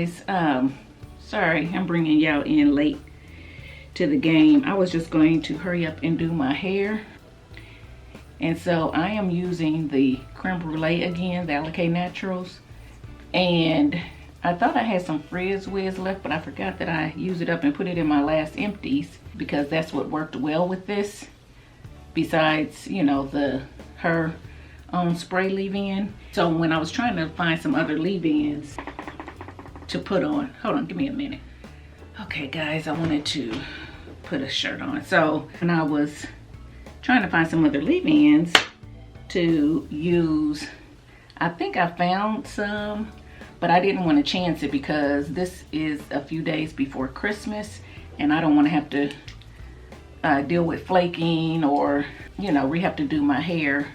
guys. Sorry, I'm bringing y'all in late to the game. I was just going to hurry up and do my hair. And so I am using the creme brulee again, the Alikay Naturals. And I thought I had some Frizz Whiz left, but I forgot that I used it up and put it in my last empties because that's what worked well with this. Besides, you know, her own spray leave-in. So when I was trying to find some other leave-ins to put on, hold on, give me a minute. Okay guys, I wanted to put a shirt on. So when I was trying to find some other leave-ins to use, I think I found some, but I didn't want to chance it because this is a few days before Christmas and I don't want to have to deal with flaking or, you know, have to do my hair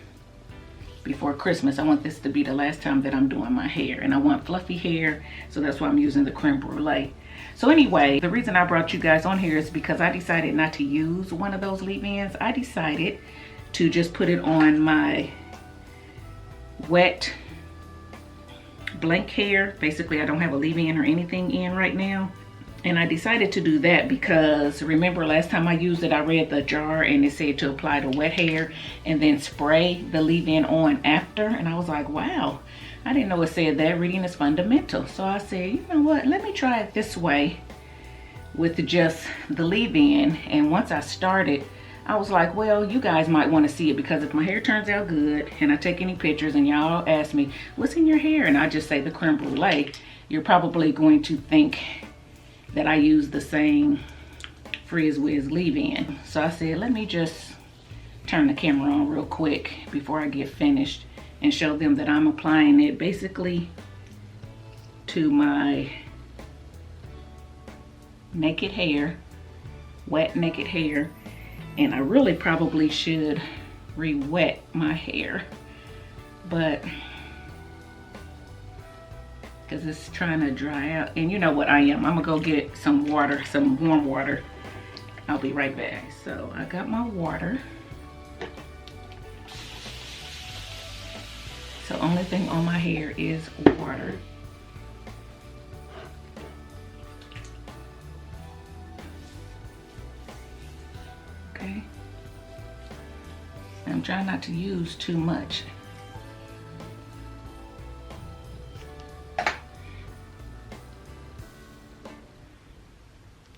before Christmas. I want this to be the last time that I'm doing my hair, and I want fluffy hair, so that's why I'm using the creme brulee. So anyway, the reason I brought you guys on here is because I decided not to use one of those leave-ins. I decided to just put it on my wet blank hair. Basically, I don't have a leave-in or anything in right now. And I decided to do that because remember last time I used it, I read the jar and it said to apply to wet hair and then spray the leave-in on after. And I was like, wow, I didn't know it said that. Reading is fundamental. So I said, you know what, let me try it this way with just the leave-in. And once I started, I was like, well, you guys might want to see it because if my hair turns out good and I take any pictures and y'all ask me, what's in your hair? And I just say the creme brulee, you're probably going to think that I use the same Frizz Whiz leave-in. So I said, let me just turn the camera on real quick before I get finished and show them that I'm applying it basically to my naked hair, wet naked hair. And I really probably should re-wet my hair, but because it's trying to dry out. And you know what I am, I'm gonna go get some water, some warm water. I'll be right back. So I got my water. So only thing on my hair is water. Okay. I'm trying not to use too much.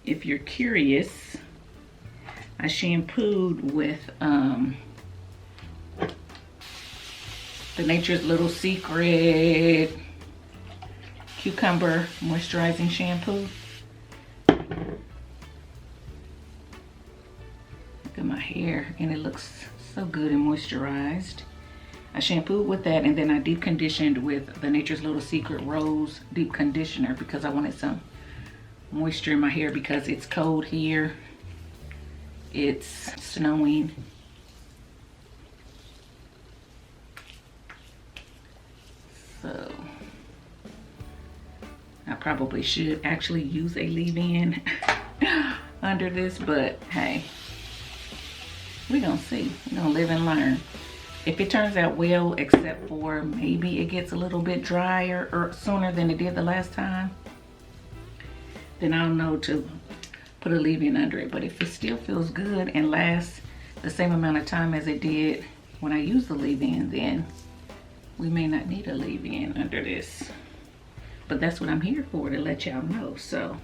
If you're curious, I shampooed with the Nature's Little Secret cucumber moisturizing shampoo. Look at my hair and it looks so good and moisturized. I shampooed with that and then I deep conditioned with the Nature's Little Secret Rose Deep Conditioner because I wanted some moisture in my hair because it's cold here. It's snowing. So I probably should actually use a leave-in under this, but hey, we're gonna see. We're gonna live and learn. If it turns out well, except for maybe it gets a little bit drier or sooner than it did the last time, then I'll know to put a leave-in under it. But if it still feels good and lasts the same amount of time as it did when I used the leave-in, then we may not need a leave-in under this. But that's what I'm here for, to let y'all know. So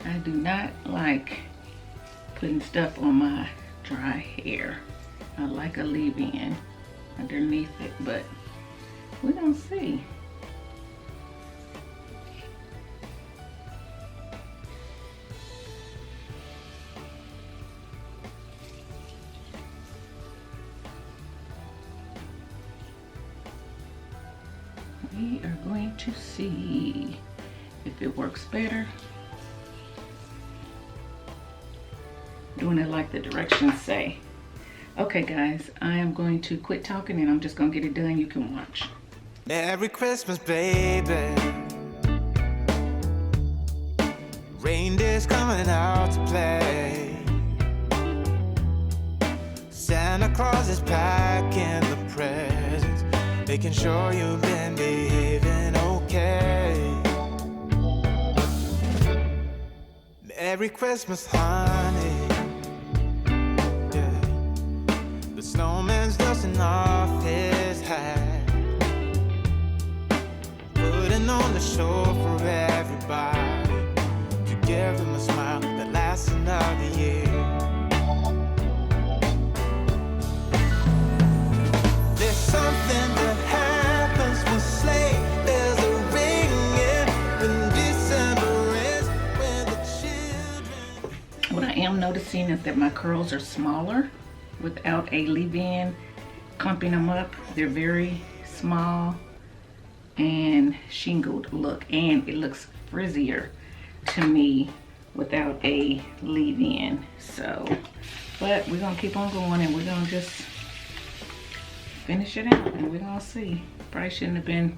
I do not like putting stuff on my dry hair. I like a leave-in underneath it, but we're gonna see. We are going to see if it works better. Doing it like the directions say. Okay guys, I am going to quit talking and I'm just gonna get it done. You can watch. Merry Christmas, baby. Reindeer's coming out to play. Santa Claus is packing the presents, making sure you've been behaving okay. Merry Christmas, honey. Yeah. The snowman's dusting off his hat, putting on the show for everybody, to give them a smile that lasts another year. There's something that happens when sleigh bells are ringing, when December ends, when the children... What I am noticing is that my curls are smaller without a leave-in clumping them up. They're very small and shingled look, and it looks frizzier to me without a leave-in. So, but we're gonna keep on going and we're gonna just finish it out and we're gonna see. Probably shouldn't have been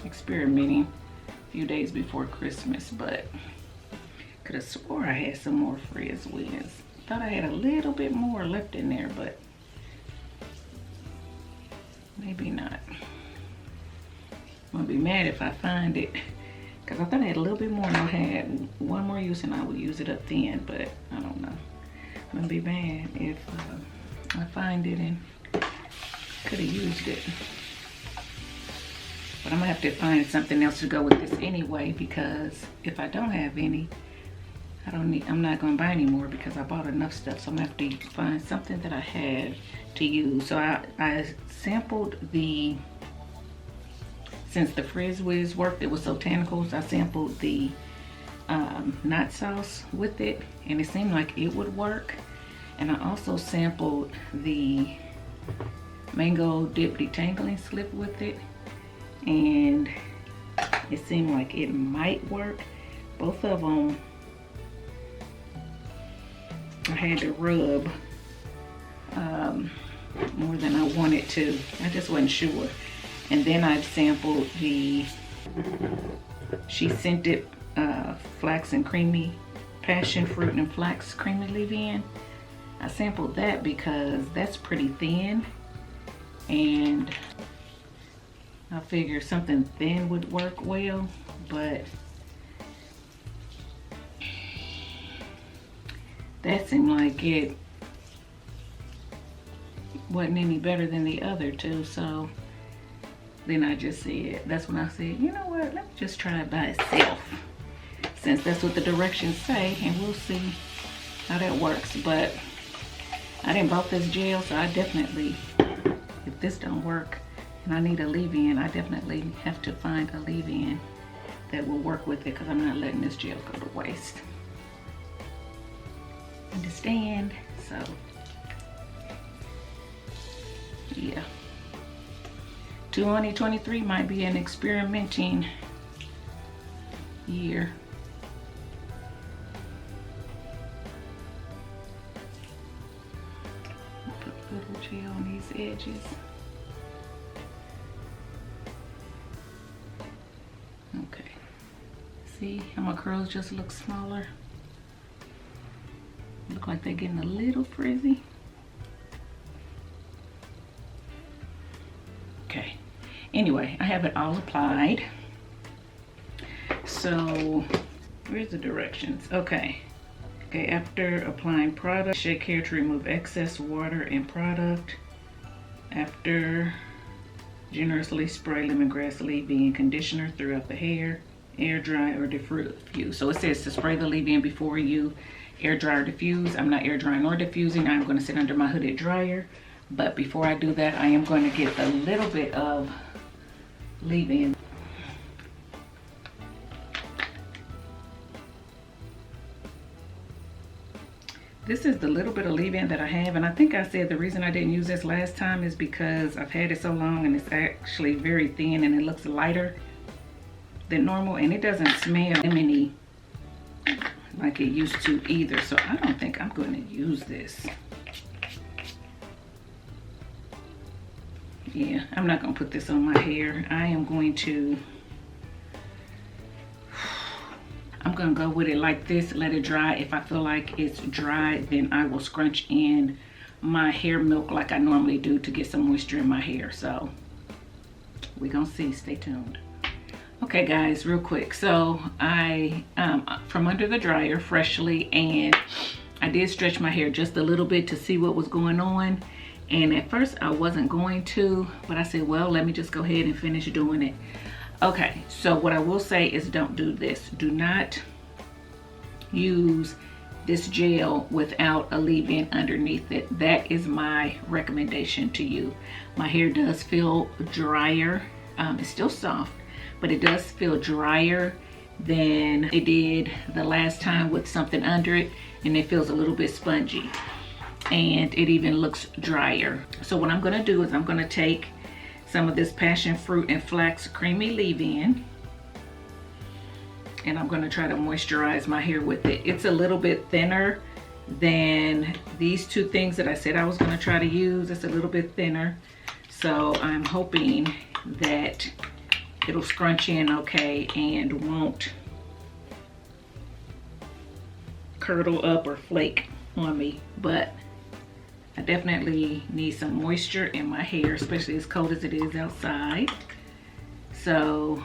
experimenting a few days before Christmas, but could have swore I had some more frizz wiz. Thought I had a little bit more left in there, but maybe not. I'm gonna be mad if I find it, because I thought I had a little bit more and I had one more use and I would use it up then, but I don't know. I'm gonna be mad if I find it and could have used it. But I'm gonna have to find something else to go with this anyway, because if I don't have any, I'm not gonna buy any more because I bought enough stuff. So I'm gonna have to find something that I had to use. So I sampled the, since the Frizz Wiz worked, it was so tannical, so I sampled the knot sauce with it and it seemed like it would work. And I also sampled the mango dip detangling slip with it and it seemed like it might work. Both of them I had to rub more than I wanted to. I just wasn't sure. And then I sampled the She Scented Flax and Creamy Passion Fruit and Flax Creamy Leave-In. I sampled that because that's pretty thin and I figured something thin would work well, but that seemed like it wasn't any better than the other two. So then I just said, that's when I said, you know what, let me just try it by itself, since that's what the directions say, and we'll see how that works. But I didn't bought this gel, so I definitely, if this don't work and I need a leave-in, I definitely have to find a leave-in that will work with it, because I'm not letting this gel go to waste. Understand? So yeah, 2023 might be an experimenting year. Put a little gel on these edges. Okay, see how my curls just look smaller? Look like they're getting a little frizzy. Okay, anyway, I have it all applied. So where's the directions? Okay, after applying product, shake hair to remove excess water and product. After, generously spray lemongrass leave-in conditioner throughout the hair air dry or diffuse. So it says to spray the leave-in before you air dry or diffuse. I'm not air drying or diffusing. I'm going to sit under my hooded dryer. But before I do that, I am going to get a little bit of leave-in. This is the little bit of leave-in that I have, and I think I said the reason I didn't use this last time is because I've had it so long and it's actually very thin and it looks lighter than normal, and it doesn't smell lemony like it used to either. So I don't think I'm going to use this. Yeah, I'm not going to put this on my hair. I'm going to go with it like this, let it dry. If I feel like it's dry, then I will scrunch in my hair milk like I normally do to get some moisture in my hair. So we're gonna see, stay tuned. Okay guys, real quick. So I, from under the dryer freshly, and I did stretch my hair just a little bit to see what was going on. And at first I wasn't going to, but I said, well, let me just go ahead and finish doing it. Okay, so what I will say is don't do this. Do not use this gel without a leave-in underneath it. That is my recommendation to you. My hair does feel drier. It's still soft, but it does feel drier than it did the last time with something under it, and it feels a little bit spongy, and it even looks drier. So what I'm gonna do is I'm gonna take some of this passion fruit and flax creamy leave-in, and I'm going to try to moisturize my hair with it. It's a little bit thinner than these two things that I said I was going to try to use. It's a little bit thinner, so I'm hoping that it'll scrunch in okay and won't curdle up or flake on me. But I definitely need some moisture in my hair, especially as cold as it is outside. So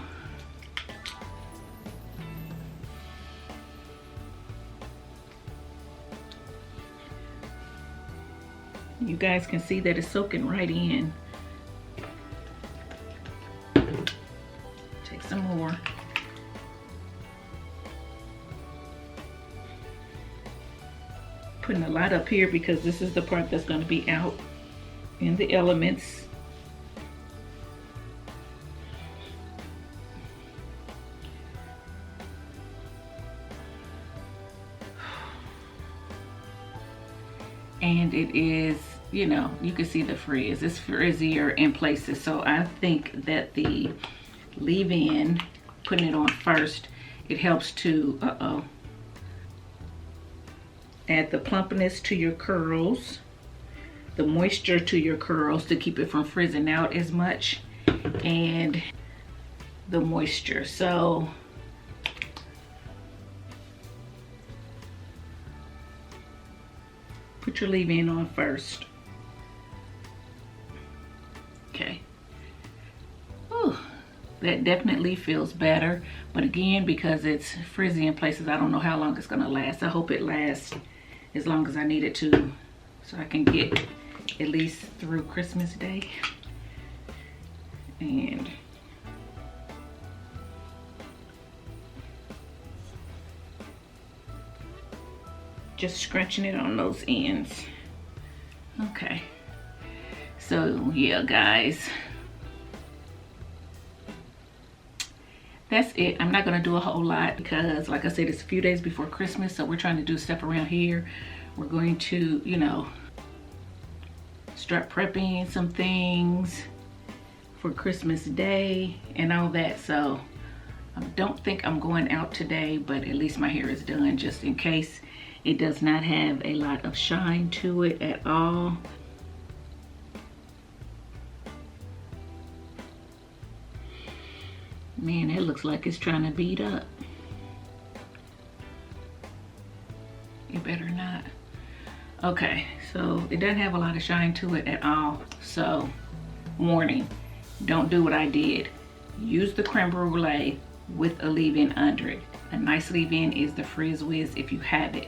you guys can see that it's soaking right in. Take some more. Putting a lot up here because this is the part that's going to be out in the elements. And it is, you know, you can see the frizz. It's frizzier in places. So I think that the leave-in, putting it on first, it helps to, add the plumpness to your curls, the moisture to your curls to keep it from frizzing out as much, and the moisture. So put your leave-in on first. Okay. Whew. That definitely feels better, but again, because it's frizzy in places, I don't know how long it's gonna last. I hope it lasts as long as I need it to, so I can get at least through Christmas Day. And just scrunching it on those ends. Okay, so yeah guys, that's it. I'm not gonna do a whole lot because, like I said, it's a few days before Christmas, so we're trying to do stuff around here. We're going to, you know, start prepping some things for Christmas Day and all that. So I don't think I'm going out today, but at least my hair is done, just in case it does not have a lot of shine to it at all. Man, it looks like it's trying to beat up. You better not. Okay, so it doesn't have a lot of shine to it at all. So, warning, don't do what I did. Use the creme brulee with a leave-in under it. A nice leave-in is the Frizz Whiz if you have it.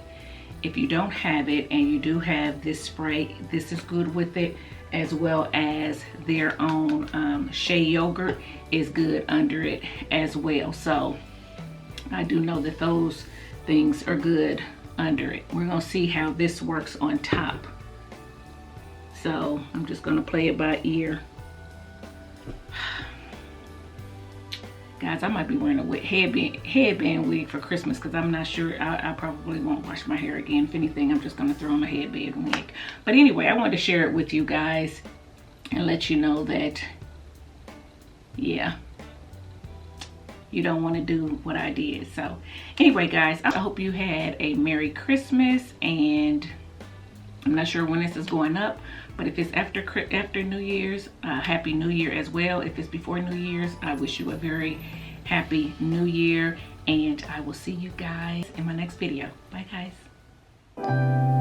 If you don't have it and you do have this spray, this is good with it, as well as their own Shea yogurt is good under it as well. So I do know that those things are good under it. We're gonna see how this works on top. So I'm just gonna play it by ear. Guys, I might be wearing a headband wig for Christmas because I'm not sure. I probably won't wash my hair again. If anything, I'm just gonna throw on a headband wig. But anyway, I wanted to share it with you guys and let you know that, yeah, you don't want to do what I did. So anyway, guys, I hope you had a Merry Christmas, and I'm not sure when this is going up, but if it's after New Year's, Happy New Year as well. If it's before New Year's, I wish you a very Happy New Year, and I will see you guys in my next video. Bye, guys.